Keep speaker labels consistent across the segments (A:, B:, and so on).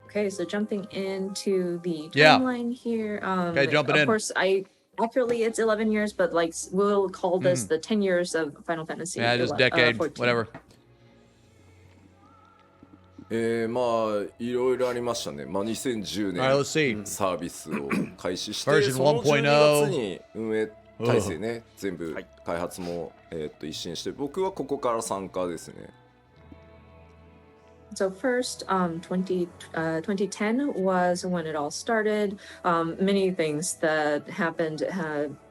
A: Okay, so jumping into the timeline here.
B: Okay, jumping in.
A: Of course, accurately it's 11 years, but like we'll call this the 10 years of Final Fantasy.
B: Yeah, just decade,
A: 14.
B: whatever.
C: まあいろいろありましたね。まあ2010
B: Alright, let's see.
C: 年サービスを開始して、
B: Version
C: その12
B: 1.0
C: 月に運営体制ね、全部開発も一新して、僕はここから参加ですね。
A: So first, 2010 was when it all started. Many things that happened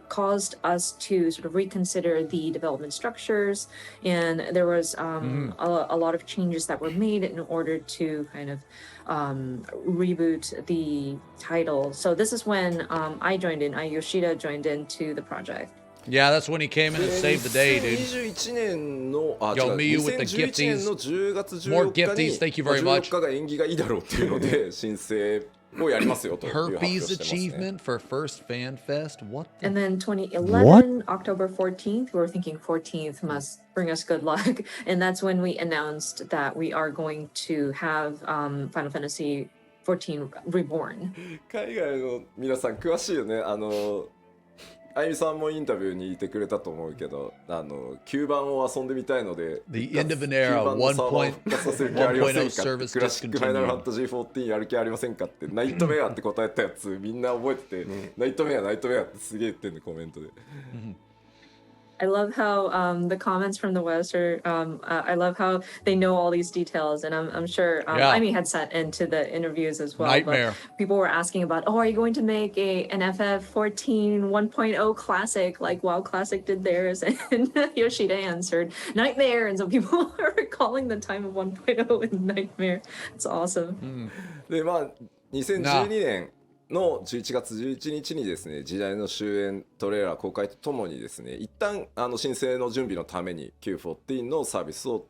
A: caused us to sort of reconsider the development structures, and there was a lot of changes that were made in order to kind of reboot the title. So this is when I joined in. Yoshida joined into the project.
B: Yeah, that's when he came in and saved the day, dude.
C: 2021年の
B: Yo, Miyu with the
C: 2011年の 10月
B: More
C: 14日
B: gifties,
C: に
B: thank you very much.
C: 14日が縁起がいいだろうっていうので申請をやりますよという発表
B: Herpes
C: してますね。
B: achievement for first fan fest. What? The?
A: And then 2011, October 14th, we were thinking 14th must bring us good luck. And that's when we announced that we are going to have Final Fantasy XIV Reborn.
C: 海外の皆さん詳しいよね。あゆみさんもインタビューにいてくれたと思うけど、9番を遊んでみたいので、
B: The end of an era,
C: 9番のサーバーを復活させる気ありませんか
B: 1.0
C: クラシックファイナルファンタジー14やる気ありませんかって、ナイトメアって答えたやつみんな覚えてて、ナイトメアってすげえ言ってんのコメントで。
A: I love how the comments from the West are. I love how they know all these details, and I'm sure I mean had sat into the interviews as well.
B: Nightmare.
A: But people were asking about, are you going to make an FF14 1.0 classic like WoW Classic did theirs? And Yoshida answered, Nightmare, and so people are calling the time of 1.0 in Nightmare. It's awesome.
C: でまあ2012年の11月11日にですね、時代の終焉トレーラー公開とともにですね、一旦申請の準備のために Q14 のサービスを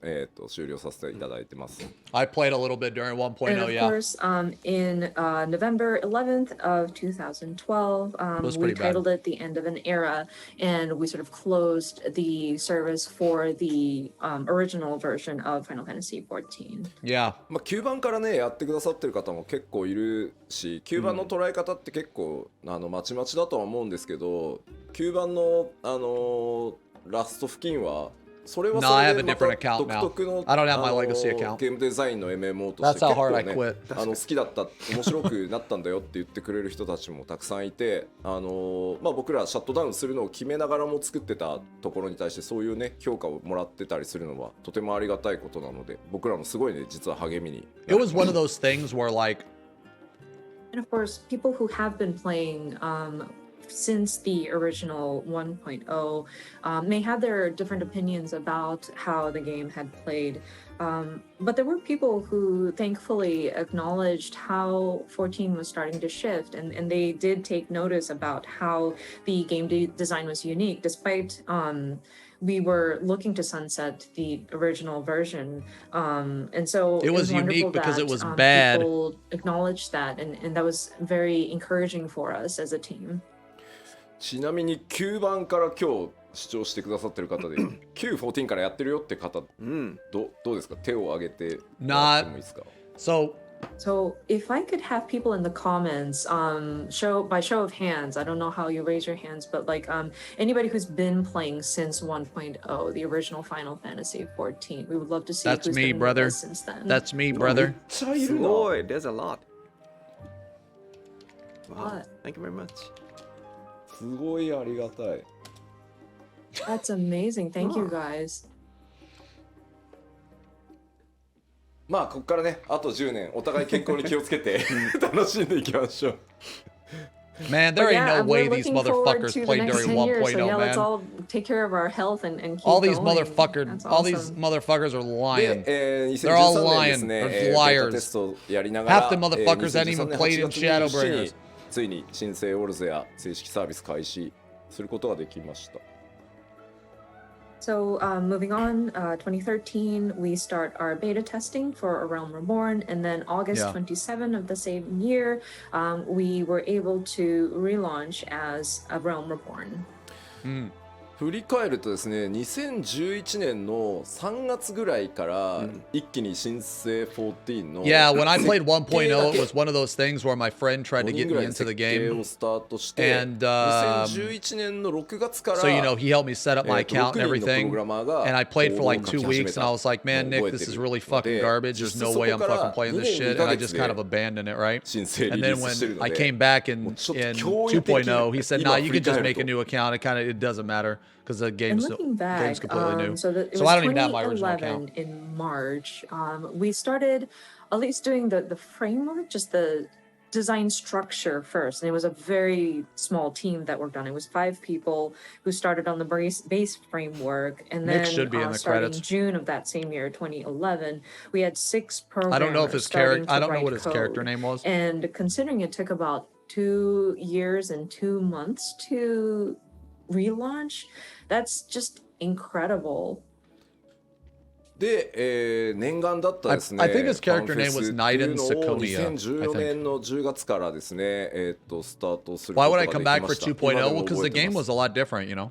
C: 終了させていただいてます。
B: I played a little bit during 1.0,
A: And of
B: yeah.
A: course, in November 11th of 2012, we titled it The End of an Era, and we sort of closed the service for the original version of Final Fantasy XIV.
B: Yeah.
C: まあ9番からねやってくださってる方も結構いるし、9番の捉え方って結構まちまちだとは思うんですけど、9番のラスト付近はそれはそれでまた独特のゲームデザインの MMO として結構ね好きだった面白くなったんだよって言ってくれる人たちもたくさんいて、まあ僕らシャットダウンするのを決めながらも作ってたところに対してそういうね評価をもらってたりするのはとてもありがたいことなので、僕らもすごいね実は励みに。
B: It was one of those things where like.
A: And of course, people who have been playing since the original 1.0 may have their different opinions about how the game had played. But there were people who thankfully acknowledged how 14 was starting to shift, and they did take notice about how the game design was unique, despite we were looking to sunset the original version, and so
B: it was unique because
A: that,
B: it was bad.
A: People acknowledged that, and that was very encouraging for us as a team.
C: ちなみに9番から今日視聴してくださってる方でQ14 からやってるよって方、どうですか？手を挙げてもらってもいいですか？
A: So if I could have people in the comments, by show of hands, I don't know how you raise your hands, but like anybody who's been playing since 1.0, the original Final Fantasy XIV, we would love to see who's been with us since then.
B: That's me, brother.
D: すごい There's a lot.
A: Wow.
D: Thank you very much.
C: すごいありがたい。
A: That's amazing. Thank you guys.
C: まあここからねあと10年お互い健康に気をつけて楽しんでいきましょう。
B: Man, there ain't no way these motherfuckers played during 1.0,
A: so
B: man.
A: Let's all take care of our health and keep
B: all these
A: going.
B: motherfuckers, all these motherfuckers are lying.
C: で、
B: They're all lying.
C: 2013
B: They're
C: 年
B: liars.
C: テストやりながら
B: Half the motherfuckers hadn't even played in Shadowbringers.
C: ついに新生オルゼア正式サービス開始することができました。
A: So moving on, 2013, we start our beta testing for Realm Reborn, and then August 27 of the same year, we were able to relaunch as a Realm Reborn.
C: 振り返るとですね、2011年の3月ぐらいから一気に新生14の
B: Yeah, when I played 1.0, it was one of those things where my friend tried to get me into the
C: 設計
B: game.
C: をスタートして、
B: And
C: 2011年の6月から
B: So, you know, he helped me set up my
C: 6
B: account and
C: 人のプロ
B: everything.
C: グラマーが
B: And I played for like
C: コード
B: 2
C: を書き始め
B: weeks,
C: た
B: and I was like, man,
C: の
B: Nick,
C: を覚え
B: this
C: て
B: is
C: る
B: really
C: の
B: fucking
C: で、
B: garbage.
C: 実
B: There's
C: 質
B: no
C: そ
B: way
C: こ
B: I'm
C: から
B: fucking playing
C: 2
B: this
C: 年
B: shit.
C: 2
B: And
C: ヶ
B: I
C: 月
B: just kind of
C: で
B: abandoned it, right?
C: 申請
B: And
C: リリー
B: then
C: ス
B: when
C: してるの
B: I
C: で、
B: came back
C: もう
B: in
C: ちょっと
B: in
C: 驚異的
B: 2.0, he said,
C: 今
B: nah,
C: 振
B: you
C: り
B: can just
C: 返る
B: make a
C: と
B: new account. It doesn't matter because the
A: And
B: game's
A: looking back,
B: completely new.
A: so it
B: So
A: was
B: I don't even have my original
A: 2011
B: account.
A: in March. We started at least doing the framework, just the design structure first. And it was a very small team that worked on it. It was 5 people who started on the base framework. And
B: Nick
A: then
B: should be in the
A: starting
B: credits.
A: June of that same year, 2011, we had 6
B: I don't know if
A: programmers
B: his
A: starting
B: character. I
A: to
B: don't know what
A: write
B: his character
A: code.
B: name was.
A: And considering it took about 2 years and 2 months to relaunch, that's just incredible.
C: で、念願だったですね、
B: I think his
C: ファン
B: character
C: フェ
B: name
C: ス
B: was
C: って
B: Knight
C: いう
B: in
C: のを
B: Sakonia, I
C: 2014
B: think.
C: 年の10月からですね、スタートするこ
B: Why
C: と
B: would
C: が
B: I
C: で
B: come
C: き
B: back
C: ま
B: for
C: した。
B: 2.0?
C: 今で
B: Well,
C: も
B: because
C: 覚
B: the
C: えて
B: game
C: ま
B: was
C: す。
B: a lot different, you know?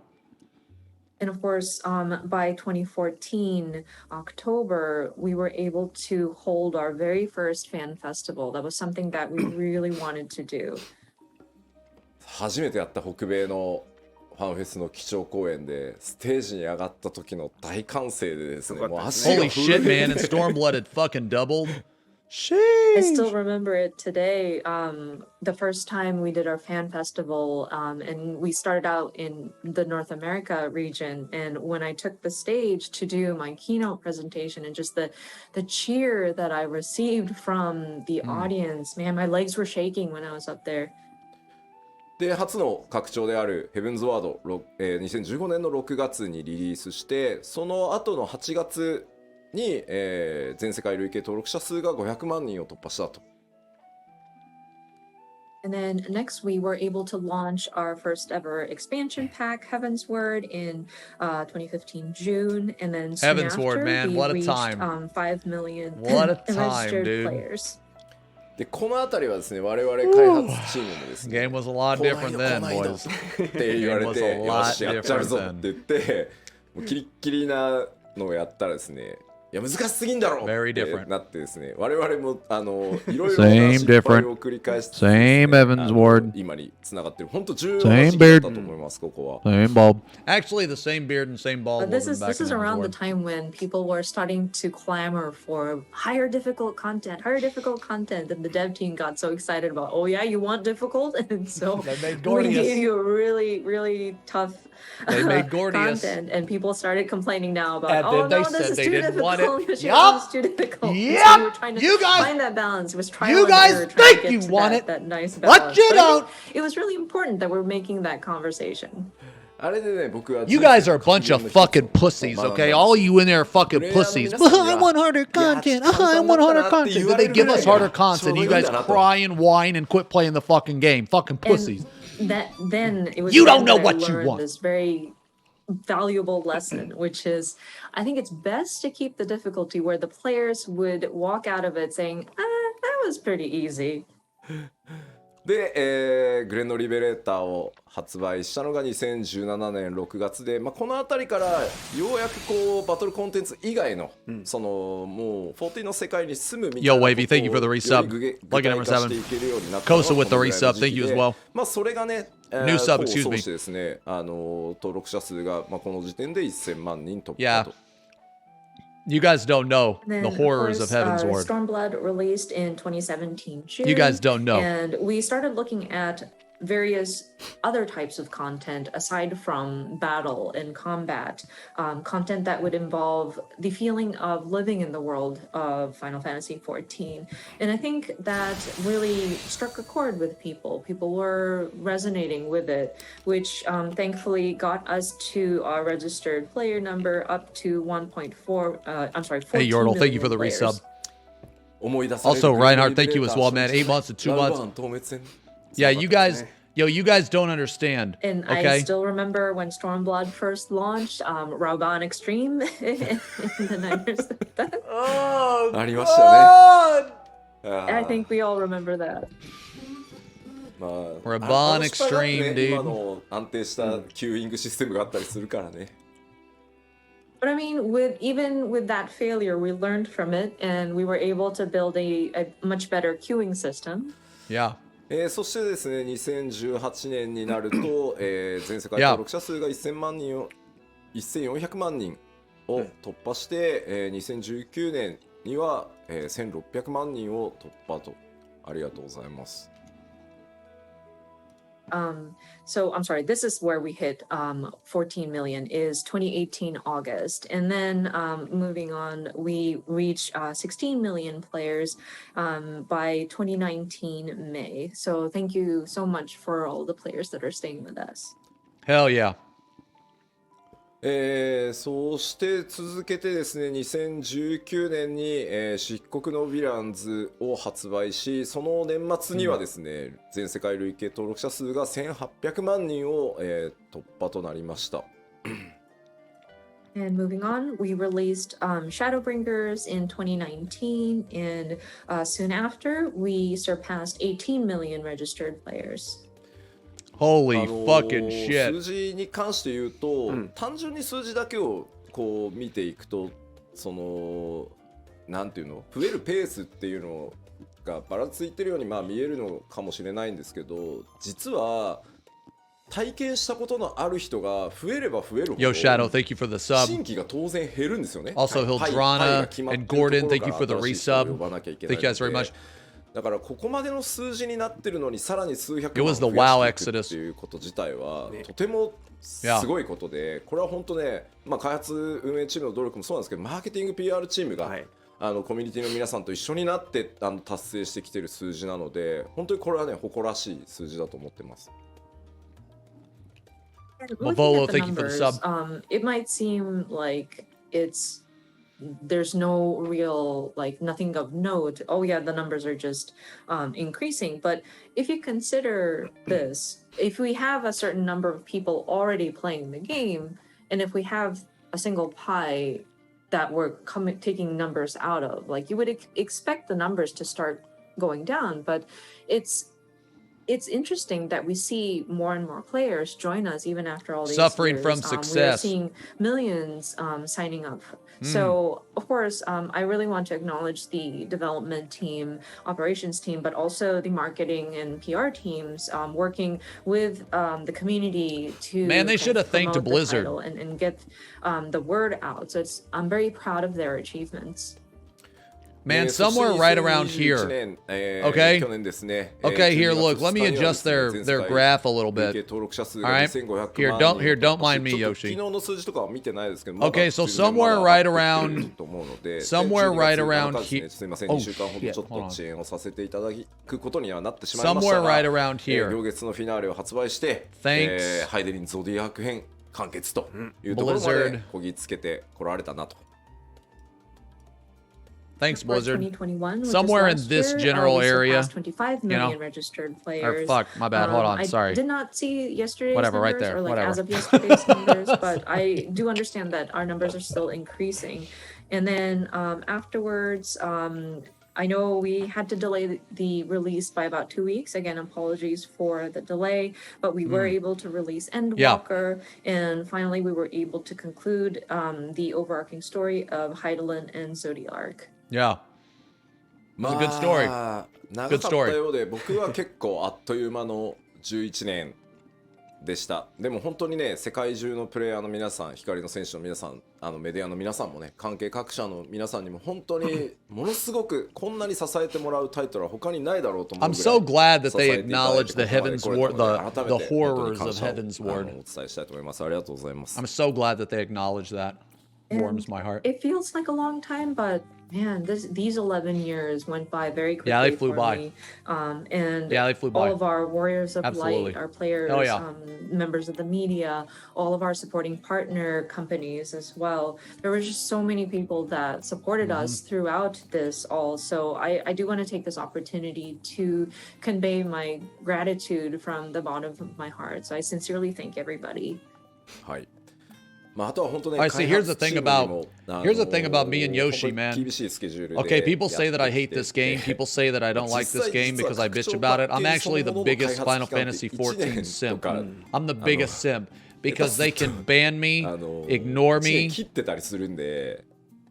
A: And of course, by 2014, October, we were able to hold our very first fan festival. That was something that we really wanted to do.
C: 初めてやった北米のファンフェスの基調公演でステージに上がった時の大歓声でですね、もう足が
B: Holy
C: 震
B: shit,
C: え
B: man! And Stormblood had fucking doubled.
A: I still
B: Sheesh.
A: remember it today. The first time we did our fan festival, and we started out in the North America region. And when I took the stage to do my keynote presentation, and just the cheer that I received from the audience, man, my legs were shaking when I was up there.
C: で初の拡張であるヘブンズワード、2015年の6月にリリースして、その後の8月に、全世界累計登録者数が500万人を突破したと。
A: And then next, we were able to launch our first ever expansion pack, Heavensward, in 2015 June. And then soon
B: Heavensward,
A: after,
B: man,
A: we
B: what a
A: reached
B: time.
A: 5 million
B: What a time,
A: registered
B: dude.
A: players.
C: でこの辺りはですね、我々開発チームもですね、
B: Game was a lot different then,
C: 来ないの
B: boys.
C: って言われ
B: Game was
C: て、
B: a
C: よ
B: lot
C: しやっちゃうぞ
B: different
C: って言ってもうキリッキリなのをやったらですね、いや難しすぎんだろ
B: Very
C: って
B: different.
C: なってですね、我々もいろいろな
B: Same
C: 失敗を繰り返してですね、
B: Same Heavensward.
C: 今に繋がってる本当重要な時期だったと思います。ここは
B: Same bulb. Actually, the same beard and same bald.
A: But this
B: wasn't
A: is
B: back in
A: around the
B: Heavensward.
A: time when people were starting to clamor for higher difficult content, and the dev team got so excited about, oh yeah, you want difficult, and so
B: They made
A: we
B: Gordius.
A: gave you a really, really tough
B: They made Gordius.
A: content, and people started complaining now about,
B: And
A: oh
B: then they
A: no, this
B: said
A: is
B: they
A: too
B: didn't want
A: difficult.
B: it.
A: This
B: Yup.
A: is too difficult.
B: Yup.
A: So we were trying to
B: You guys-
A: find that balance. It was trial
B: you
A: and
B: guys
A: error, trying to
B: think you
A: get to
B: want
A: that,
B: it.
A: that nice
B: Watch
A: balance.
B: it
A: But I think
B: out.
A: it was really important that we're making that conversation.
C: あれでね、僕は
B: You guys are a bunch of fucking pussies, okay? All you in there are fucking pussies. I want harder content. I want harder content. Then they give us harder content. You guys cry and whine and quit playing the fucking game. Fucking pussies.
A: And then it was
B: You don't
A: then
B: know
A: that I
B: what you
A: learned
B: want.
A: this very valuable lesson, which is I think it's best to keep the difficulty where the players would walk out of it saying, that was pretty easy.
C: で、グレンドリベレーターを発売したのが2017年6月で、この辺りからようやくこうバトルコンテンツ以外の、そのもう14の世界に住むみたいな
B: Yo, Wavy, thank you for the resub.
C: 具体化していけるようになったのが
B: Kosa with the
C: このぐらいの
B: resub.
C: 時
B: Thank
C: 期
B: you as
C: で
B: well.
C: それがね、
B: New sub,
C: 功を
B: excuse
C: 奏
B: me.
C: してですね、登録者数が、この時点で1000万人突破
B: Yeah.
C: と。
B: You guys don't know
A: Then,
B: the horrors of
A: course,
B: Heavensward.
A: Stormblood released in 2017 June.
B: You guys don't know.
A: And we started looking at various other types of content aside from battle and combat, content that would involve the feeling of living in the world of Final Fantasy XIV. And I think that really struck a chord with people. People were resonating with it, which thankfully got us to our registered player number up to 14
B: Hey, Yordle, thank you for the
A: players.
B: resub.
C: 思い出される
B: Also, Reinhardt, thank you as well, man. 8 months to 2 months. Yeah, you guys, you guys don't understand.
A: And I
B: Okay.
A: still remember when Stormblood first launched, Rauban Extreme in the Niners.
C: ありましたね。
A: I think we all remember that.
C: まあ
B: Reborn
C: 失敗だって
B: Extreme,
C: ね
B: dude.
C: 今の安定したキューイングシステムがあったりするからね。
A: But I mean, even with that failure, we learned from it and we were able to build a much better queuing system.
B: Yeah.
C: そしてですね、2018年になると、全世界登録者数が1400万人を突破して、2019年には、1600万人を突破と。ありがとうございます。
A: So I'm sorry, this is where we hit 14 million is 2018 August. And then moving on, we reached 16 million players by 2019 May. So thank you so much for all the players that are staying with us.
B: Hell yeah.
C: そして続けてですね、2019年に、漆黒のヴィランズを発売し、その年末にはですね、全世界累計登録者数が1800万人を、突破となりました。
A: And moving on, we released Shadowbringers in 2019, and soon after, we surpassed 18 million registered players.
B: Holy fucking
C: 数
B: shit.
C: 字に関して言うと、単純に数字だけをこう見ていくと、そのなんていうの、増えるペースっていうのがばらついてるようにまあ見えるのかもしれないんですけど、実は体験したことのある人が増えれば増えるほど
B: Yo, Shadow, thank you for the sub.
C: 新規が当然減るんですよね。
B: Also,
C: パイ
B: Hildrana
C: が決まってる
B: and
C: ところ
B: Gordon,
C: から
B: thank you for the
C: 新しい人を
B: resub.
C: 呼ばなきゃいけない
B: Thank you guys very
C: の
B: much.
C: で、だからここまでの数字になってるのにさらに数百
B: It
C: 万
B: was the
C: 増や
B: WoW
C: していく
B: Exodus.
C: っていうこと自体はとてもすごいことで、これは本当ね、まあ、開発運営チームの努力もそうなんですけど、マーケティング PR チームが、
D: はい、
C: コミュニティの皆さんと一緒になって達成してきてる数字なので、本当にこれはね誇らしい数字だと思ってます。
A: Looking at the numbers, it might seem like there's no real, like nothing of note. Oh yeah, the numbers are just increasing. But if you consider this, if we have a certain number of people already playing the game, and if we have a single pie that we're taking numbers out of, like you would expect the numbers to start going down, but it's interesting that we see more and more players join us even after all these
B: Suffering
A: years.
B: from
A: We're
B: success.
A: seeing millions signing up. So, of course, I really want to acknowledge the development team, operations team, but also the marketing and PR teams working with the community to
B: Man, they should have thanked
A: promote the
B: Blizzard.
A: title and get the word out. So I'm very proud of their achievements.
B: Man, somewhere right around here. Okay? Okay, here, look, let me adjust their graph a little bit. All right? Here, don't mind me, Yoshi. Okay, so somewhere right around here. Oh, shit, hold on. Somewhere right around here.
C: 両月のフィナーレを発売して、ハイデリンゾディアーク編完結というところまでこぎつけてこられたなと。
B: Thanks, Blizzard.
A: 2021,
B: Somewhere in this general area,
A: 25 million registered
B: Or
A: players.
B: fuck, my bad. Hold on, sorry.
A: I did not see yesterday's
B: Whatever, right
A: numbers
B: there,
A: or like
B: whatever.
A: as of yesterday's numbers, but I do understand that our numbers are still increasing. And then afterwards, I know we had to delay the release by about 2 weeks. Again, apologies for the delay, but we were able to release Endwalker, and finally we were able to conclude the overarching story of Heidelin and Zodiark.
B: Yeah. It was a good story.
C: 長かったようで、僕は結構あっという間の11年でした。でも本当にね、世界中のプレイヤーの皆さん、光の選手の皆さん、メディアの皆さんもね、関係各社の皆さんにも本当にものすごくこんなに支えてもらうタイトルは他にないだろうと思うぐらい。
B: I'm so glad that they acknowledge the Heavensward, the horrors of Heavensward.
C: お伝えしたいと思います。ありがとうございます。
B: I'm so glad that they acknowledge that. Warms my heart.
A: It feels like a long time, but man, these 11 years went by very quickly.
B: Yeah, they flew
A: for
B: by.
A: Me. And
B: yeah, they flew by.
A: all of our warriors of
B: Absolutely.
A: light, our players, members of the media, all of our supporting partner companies as well. There were just so many people that supported us throughout this all. So I do want to take this opportunity to convey my gratitude from the bottom of my heart. So I sincerely thank everybody.
C: はい。まああとは本当ね。
B: Alright, see, here's the thing about me and Yoshi, man.
C: 厳しいスケジュールで
B: Okay, people say that I
C: やってき
B: hate
C: て
B: this game. People say that I don't like this game because I bitch about it. I'm actually the biggest Final Fantasy XIV simp. I'm the biggest simp because they can ban me, ignore
C: 1年
B: me,
C: 切ってたりするんで、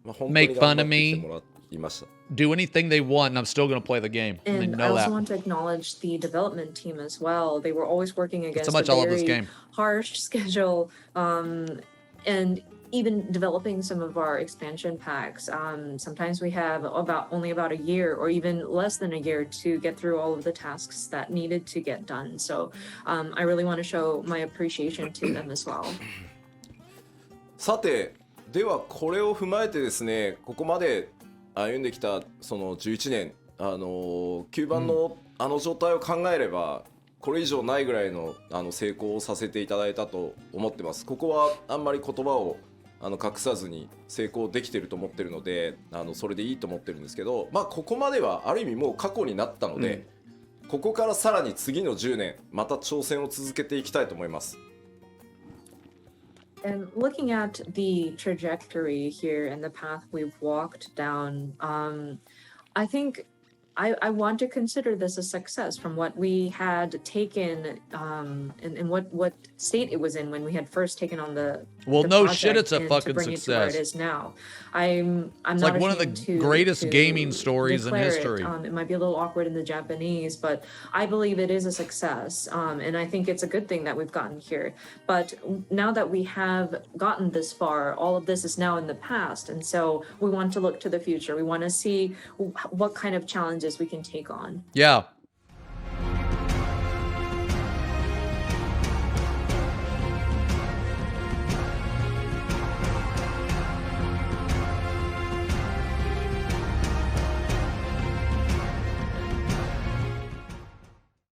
C: まあ本当
B: make
C: に
B: fun
C: 頑
B: of
C: 張ってき
B: me.
C: てもらいました。
B: do anything they want, and I'm still going to play the game. And they
A: And I
B: know
A: also
B: that.
A: want to acknowledge the development team as well. They were always working against
B: much
A: a
B: I love this
A: very
B: game.
A: harsh schedule, and even developing some of our expansion packs. Sometimes we have only about a year or even less than a year to get through all of the tasks that needed to get done. So I really want to show my appreciation to them as well.
C: さて、ではこれを踏まえてですね、ここまで歩んできたその11年、9番のあの状態を考えれば、これ以上ないぐらいの成功をさせていただいたと思ってます。ここはあんまり言葉を隠さずに成功できてると思ってるので、それでいいと思ってるんですけど、まあここまではある意味もう過去になったので、ここからさらに次の10年また挑戦を続けていきたいと思います。
A: And looking at the trajectory here and the path we've walked down, I think I want to consider this a success from what we had taken and what state it was in when we had first taken on the
B: no shit,
A: project
B: it's a
A: and
B: fucking
A: to bring it to where
B: success.
A: it is now. I'm
B: It's
A: not
B: like one of the
A: ashamed
B: greatest
A: to
B: gaming stories in
A: declare
B: history.
A: It might be a little awkward in the Japanese, but I believe it is a success, and I think it's a good thing that we've gotten here. But now that we have gotten this far, all of this is now in the past, and so we want to look to the future. We want to see what kind of challenges we can take on.
B: Yeah,